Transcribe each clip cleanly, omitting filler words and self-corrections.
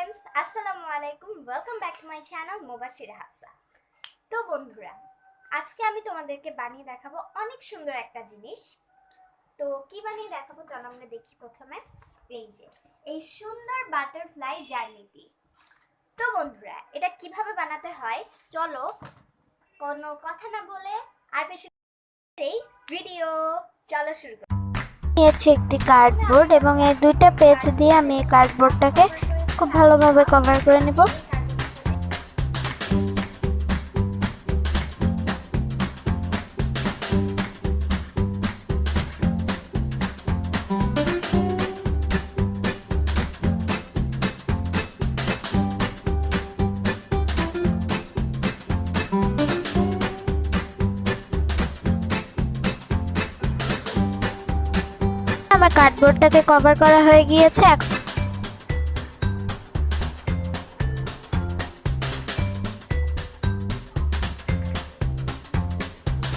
Friends, আসসালামু আলাইকুম। Welcome back to my channel Mubashira Hafsa. তো বন্ধুরা, আজকে আমি তোমাদেরকে বানিয়ে দেখাবো অনেক সুন্দর একটা জিনিস। তো কি বানিয়ে দেখাবো চলো আমরা দেখি। প্রথমে এই সুন্দর বাটারফ্লাই জার্নিটি। তো বন্ধুরা, এটা কিভাবে বানাতে হয় চলো কোনো কথা না বলে আর বেশি এই ভিডিও চলো শুরু করি। নিয়েছি একটি কার্ডবোর্ড এবং এই দুইটা পেজ দিয়ে আমি এই কার্ডবোর্ডটাকে খুব ভালোভাবে কভার করে নেব। আমার কার্ডবোর্ডটাকে কভার করা হয়ে গিয়েছে।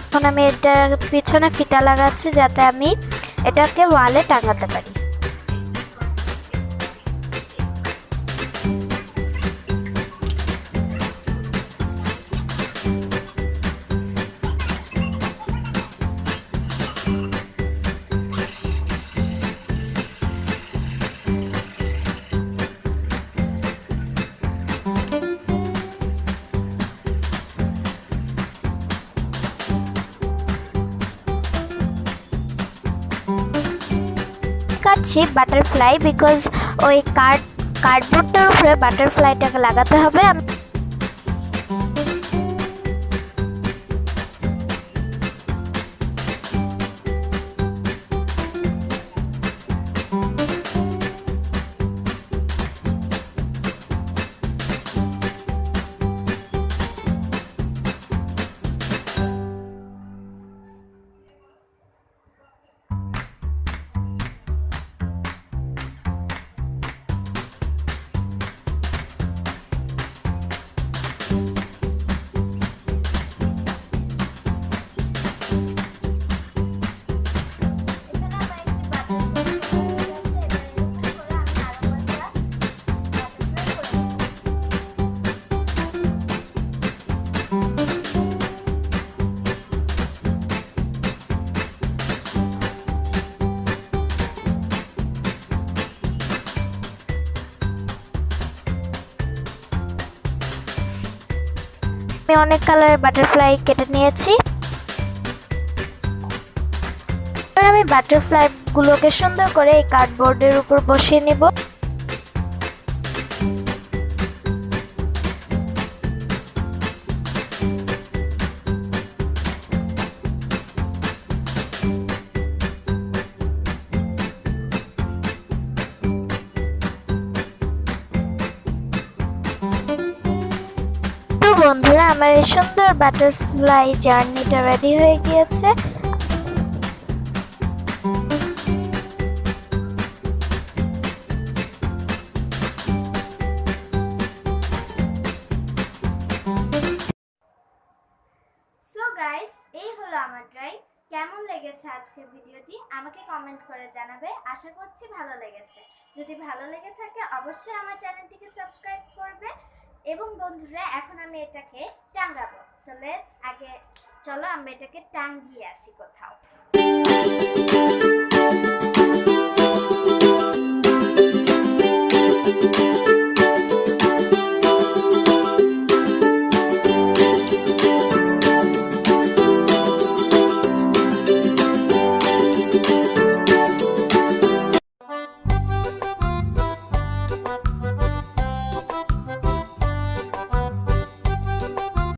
এখন আমি এটার পিছনে ফিতা লাগাচ্ছি যাতে আমি এটাকে ওয়ালে টাঙাতে পারি। কাটছি বাটারফ্লাই, বিকজ ওই কার্ডবোর্ডটার উপরে বাটারফ্লাইটাকে লাগাতে হবে। আমি অনেক কালারের বাটারফ্লাই কেটে নিয়েছি। আমি বাটারফ্লাই গুলোকে সুন্দর করে এই কার্ডবোর্ডের উপর বসিয়ে নিব। বন্ধুরা, আমার এই সুন্দর বাটারফ্লাই জার্নিটা রেডি হয়ে গিয়েছে। সো গাইস, এই হলো আমার ট্রাই। কেমন লেগেছে আজকের ভিডিওটি আমাকে কমেন্ট করে জানাবে। আশা করছি ভালো লেগেছে। যদি ভালো লেগে থাকে অবশ্যই আমার চ্যানেলটিকে সাবস্ক্রাইব করবে। এবং বন্ধুরা, এখন আমি এটাকে টাঙাবো। সো চলো আমরা এটাকে টাঙিয়ে আসি কোথাও।